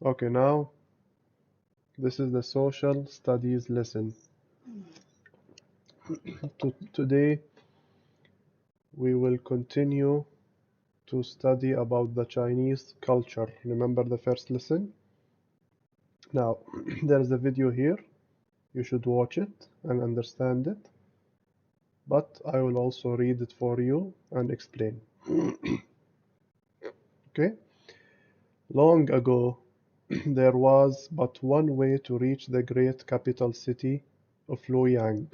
Okay, now this is the social studies lesson. Today we will continue to study about the Chinese culture. Remember the first lesson? Now, there is a video here. You should watch it and understand it, but I will also read it for you and explain. Okay? Long ago, there was but one way to reach the great capital city of Luoyang.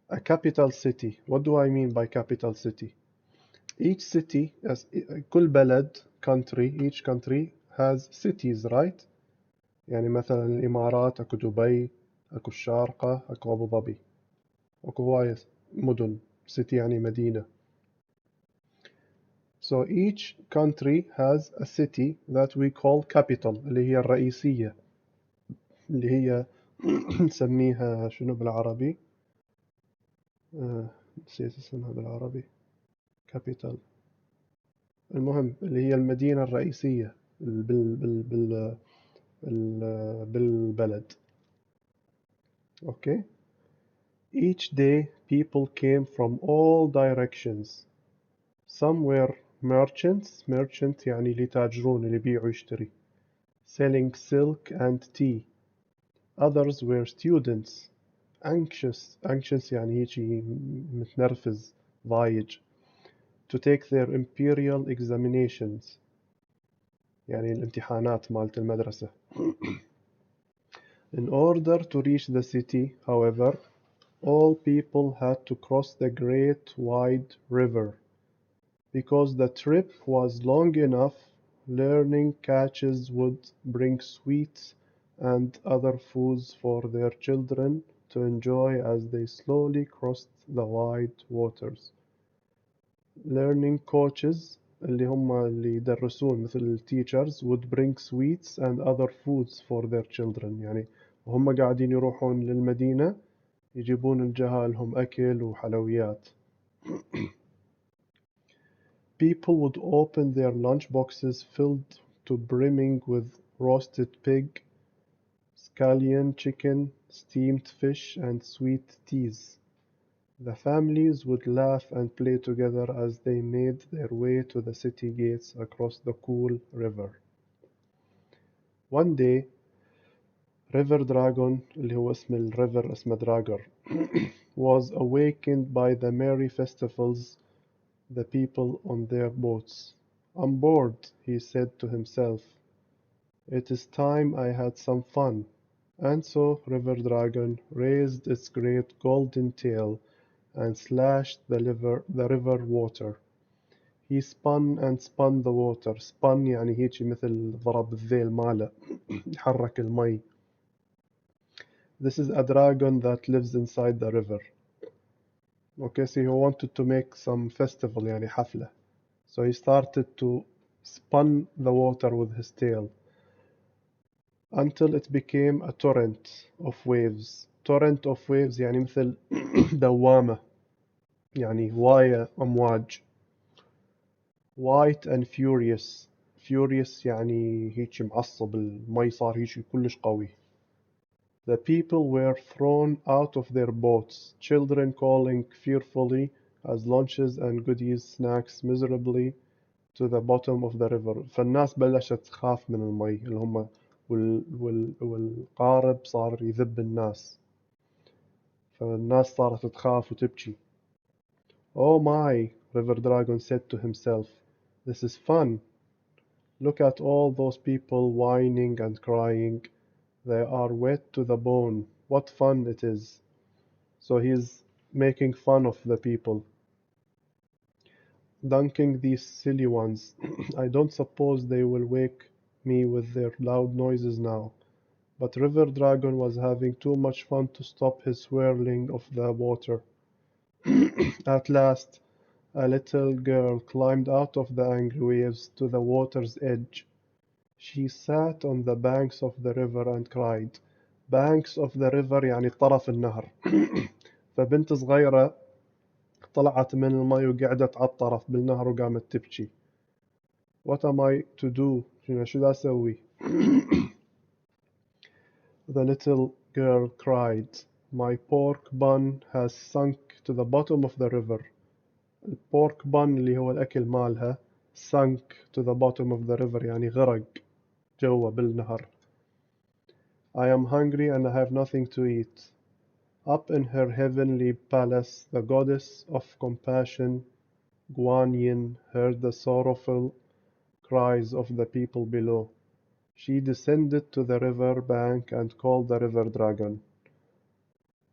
A capital city. What do I mean by capital city? Each city, كل بلد, country, each country has cities, right? يعني مثلا الإمارات أكو دبي أكو الشارقة أكو أبو ظبي أكو هواية مدن city يعني مدينة. So each country has a city that we call capital اللي هي الرئيسية اللي هي نسميها شنو بالعربي؟ نسيت اسمها بالعربي. capital. المهم اللي هي المدينة الرئيسية بالبلد. Okay? Each day people came from all directions. Some were merchants. Merchant يعني اللي يتاجرون اللي يبيع ويشتري. Selling silk and tea. Others were students. Anxious يعني هيجي متنرفز ضايج. To take their imperial examinations. يعني الامتحانات مالت المدرسة. In order to reach the city, however, all people had to cross the great wide river. Because the trip was long enough, learning catches would bring sweets and other foods for their children to enjoy as they slowly crossed the wide waters. Learning coaches اللي هم اللي يدرسون مثل teachers would bring sweets and other foods for their children. يعني وهم قاعدين يروحون للمدينة يجيبون الجها لهم أكل وحلويات. People would open their lunch boxes filled to brimming with roasted pig, scallion chicken, steamed fish, and sweet teas. The families would laugh and play together as they made their way to the city gates across the cool river. One day, River Dragon, اللي هو اسم الريفر اسمه دراجر, was awakened by the merry festivals the people on their boats. On board, he said to himself, it is time I had some fun. And so River Dragon raised its great golden tail and slashed the river water. He spun and spun the water. Spun يعني هيجي مثل ضرب الذيل ماله يحرك المي. This is a dragon that lives inside the river. Okay, so he wanted to make some festival يعني حفلة. So he started to spun the water with his tail until it became a torrent of waves. Torrent of waves يعني مثل دوامة يعني هواية أمواج. White and furious. Furious يعني هيك معصب المي صار هيك كلش قوي. The people were thrown out of their boats, children calling fearfully as lunches and goodies snacks miserably to the bottom of the river. فالناس بلشت تخاف من المي اللي هم والقارب صار يذب الناس. فالناس صارت تخاف وتبكي. Oh my, River Dragon said to himself, this is fun. Look at all those people whining and crying. They are wet to the bone. What fun it is. So he's making fun of the people. Dunking these silly ones. I don't suppose they will wake me with their loud noises now. But River Dragon was having too much fun to stop his swirling of the water. At last, a little girl climbed out of the angry waves to the water's edge. She sat on the banks of the river and cried. Banks of the river يعني طرف النهر. فبنت صغيرة طلعت من المي وقعدت على الطرف بالنهر وقامت تبكي. What am I to do? شو بدي أسوي? The little girl cried. My pork bun has sunk to the bottom of the river. البورك bun اللي هو الأكل مالها sunk to the bottom of the river يعني غرق جوا بالنهر. I am hungry and I have nothing to eat. Up in her heavenly palace, the goddess of compassion, Guan Yin, heard the sorrowful cries of the people below. She descended to the river bank and called the river dragon.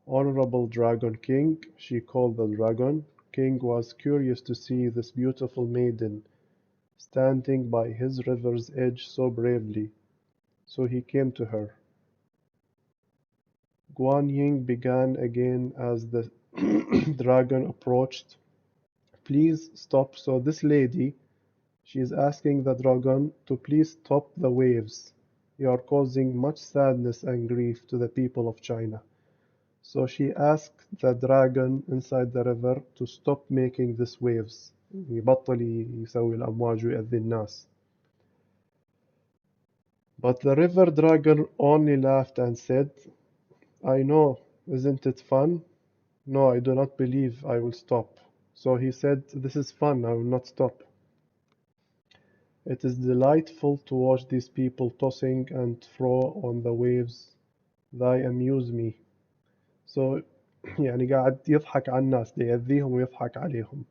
Honorable Dragon King, she called the dragon. King was curious to see this beautiful maiden standing by his river's edge so bravely, so he came to her. Guan Yin began again as the dragon approached. Please stop. So this lady, she is asking the dragon to please stop the waves. You are causing much sadness and grief to the people of China. So she asked the dragon inside the river to stop making these waves. يبطل يسوي الأمواج ويأذي الناس. But the river dragon only laughed and said, I know, isn't it fun? No, I do not believe I will stop. So he said, this is fun, I will not stop. It is delightful to watch these people tossing and fro on the waves. They amuse me. So يعني قاعد يضحك على الناس ليأذيهم ويضحك عليهم.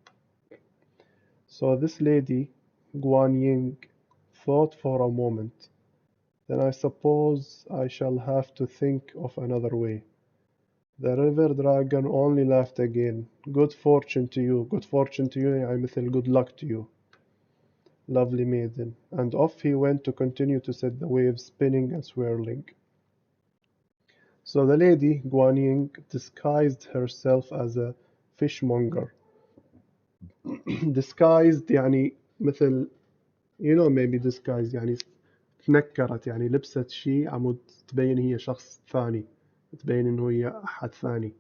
So this lady, Guan Ying, thought for a moment. Then I suppose I shall have to think of another way. The river dragon only laughed again. Good fortune to you. Good fortune to you يعني مثل good luck to you, lovely maiden. And off he went to continue to set the waves spinning and swirling. So the lady, Guan Ying, disguised herself as a fishmonger. Disguised يعني مثل maybe disguised يعني تنكرت يعني لبست شيء عمود تبين هي شخص ثاني, تبين إنه هي أحد ثاني.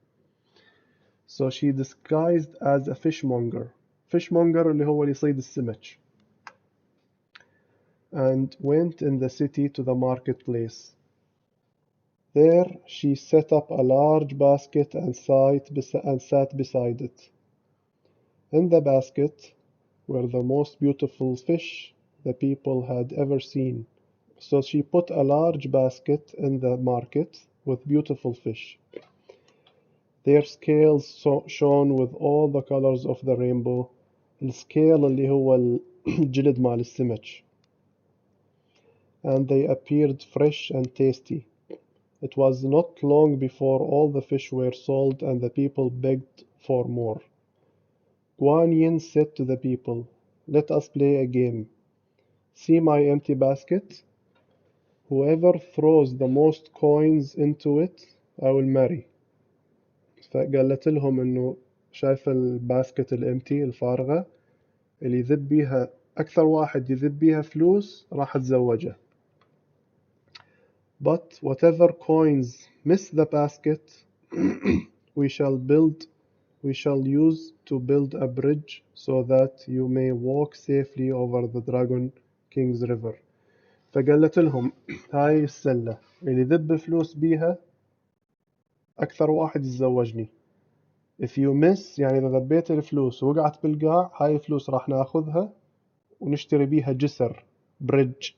So she disguised as a fishmonger. Fishmonger اللي هو اللي يصيد السمك. And went in the city to the marketplace. There she set up a large basket and sat beside it. In the basket were the most beautiful fish the people had ever seen. So she put a large basket in the market with beautiful fish. Their scales shone with all the colors of the rainbow. السكيل اللي هو الجلد مال السمك. And they appeared fresh and tasty. It was not long before all the fish were sold and the people begged for more. Guan Yin said to the people, let us play a game. See my empty basket? Whoever throws the most coins into it, I will marry. فقالت لهم إنه شايفة الباسكت الامتي الفارغة اللي يذب بيها أكثر واحد يذب بيها فلوس راح أتزوجه. But whatever coins miss the basket, we shall use to build a bridge so that you may walk safely over the Dragon King's River. فقالت لهم هاي السلة اللي يذب فلوس بيها أكثر واحد يتزوجني. If you miss يعني إذا ذبيت الفلوس ووقعت بالقاع, هاي الفلوس راح ناخذها ونشتري بيها جسر, bridge.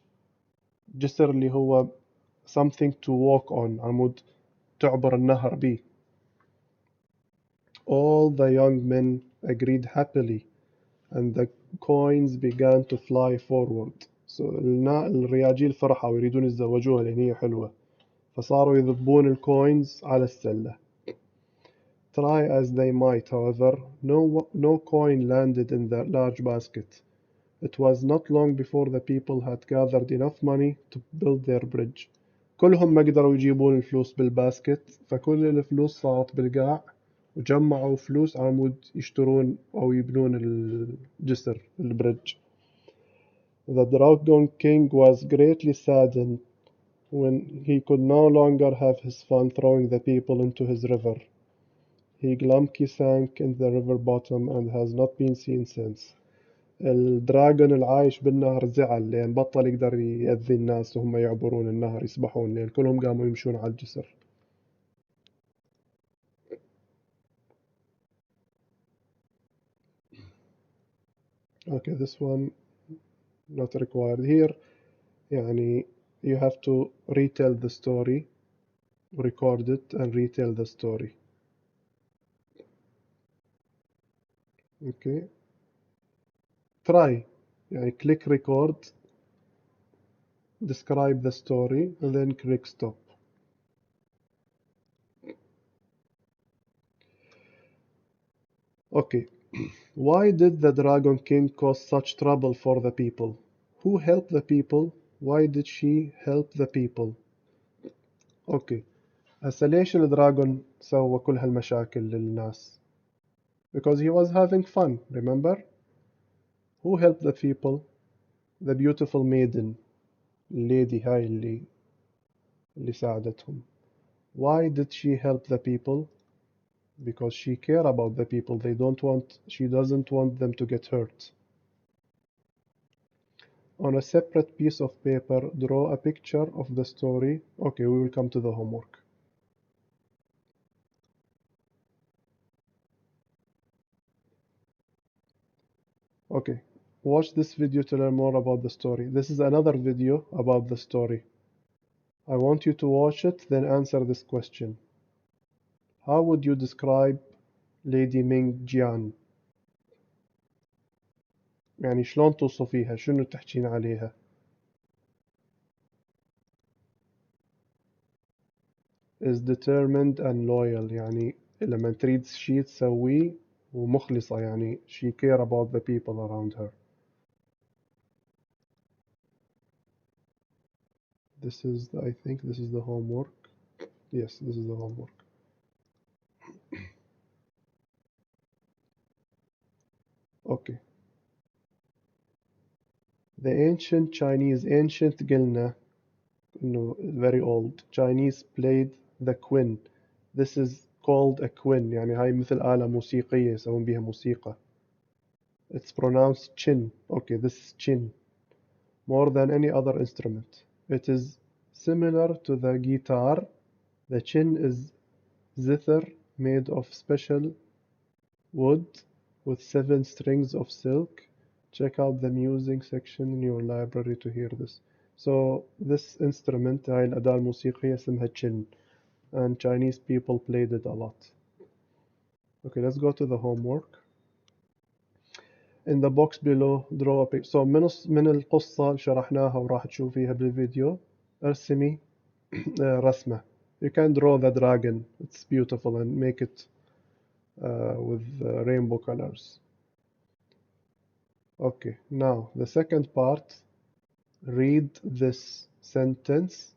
جسر اللي هو something to walk on, عمود تعبر النهر بيه. All the young men agreed happily, and the coins began to fly forward. So الرياجيل فرحوا ويريدون يتزوجوها لأن هي حلوة, فصاروا يذبون الكوينز على السلة. Try as they might, however, no coin landed in the large basket. It was not long before the people had gathered enough money to build their bridge. كلهم ما قدروا يجيبون الفلوس بالباسكت, فكل الفلوس صارت بالقاع, وجمعوا فلوس عمود يشترون أو يبنون الجسر, البريدج. The Dragon King was greatly saddened when he could no longer have his fun throwing the people into his river. He glumly sank in the river bottom and has not been seen since. الدراجون العايش بالنهر زعل لأن بطل يقدر يأذي الناس وهم يعبرون النهر يسبحون لأن كلهم قاموا يمشون على الجسر. Okay, this one not required here. يعني you have to retell the story, record it and retell the story. Okay, try. يعني click record, describe the story and then click stop. Okay, why did the Dragon King cause such trouble for the people? Who helped the people? Why did she help the people? Okay, هسه ليش الدراجون سوى كل هالمشاكل للناس؟ Because he was having fun, remember? Who helped the people? The beautiful maiden, الليدي هاي اللي ساعدتهم. Why did she help the people? Because she cared about the people. She doesn't want them to get hurt. On a separate piece of paper, draw a picture of the story. Okay, we will come to the homework. Okay, watch this video to learn more about the story. This is another video about the story. I want you to watch it, then answer this question. How would you describe Lady Ming Jian? يعني شلون توصفيها؟ شنو تحكين عليها؟ Is determined and loyal يعني لما تريد شي تسويه ومخلصة يعني she care about the people around her. I think this is the homework. Yes, this is the homework. Okay. The ancient Chinese, ancient قلنا إنه very old. Chinese played the quin. This is called a quin يعني هاي مثل آلة موسيقية يسوون بيها موسيقى. It's pronounced chin. Okay, this is chin. More than any other instrument. It is similar to the guitar. The chin is zither made of special wood with 7 strings of silk. Check out the music section in your library to hear this. So this instrument هاي الأداة الموسيقية اسمها chin and Chinese people played it a lot. Okay, let's go to the homework. In the box below draw a picture. So من القصة اللي شرحناها وراح تشوفيها بالفيديو ارسمي رسمة. You can draw the dragon. It's beautiful and make it with rainbow colors. Okay, now the second part, read this sentence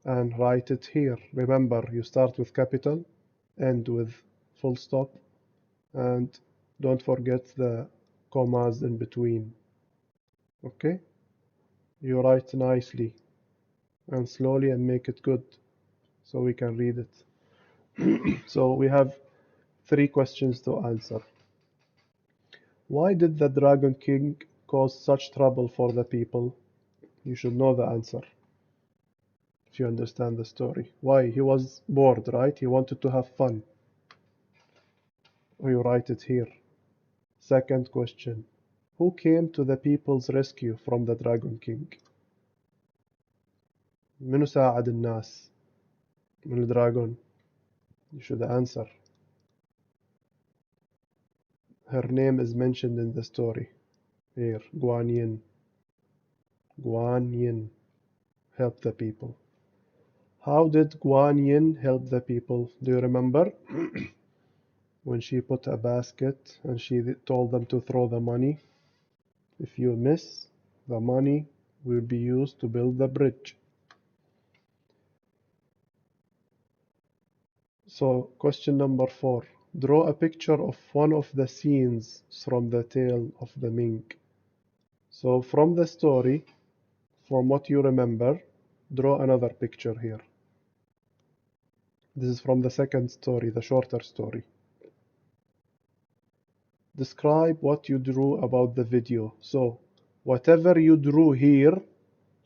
and write it here. Remember, you start with capital, end with full stop, and don't forget the commas in between. Okay? You write nicely and slowly and make it good so we can read it. So we have 3 questions to answer. Why did the Dragon King cause such trouble for the people? You should know the answer if you understand the story. Why? He was bored, right? He wanted to have fun. You write it here. Second question. Who came to the people's rescue from the Dragon King? منو ساعد الناس من الدراغون? You should answer. Her name is mentioned in the story. Here, Guan Yin. Guan Yin helped the people. How did Guan Yin help the people? Do you remember? When she put a basket and she told them to throw the money. If you miss, the money will be used to build the bridge. So, question number 4. Draw a picture of one of the scenes from the tale of the Ming. So, from the story, from what you remember, draw another picture here. This is from the second story, the shorter story. describe what you drew about the video. So whatever you drew here,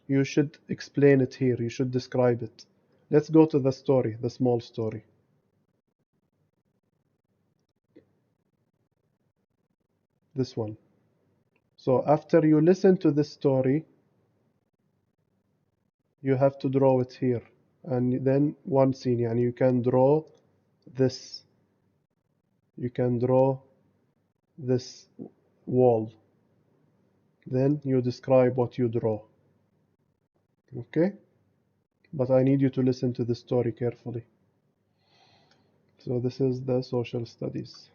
you should explain it here. You should describe it. Let's go to the story, the small story. This one. So after you listen to this story, you have to draw it here. And then one scene, and you can draw this. You can draw this wall. Then you describe what you draw. Okay? But I need you to listen to the story carefully. So this is the social studies.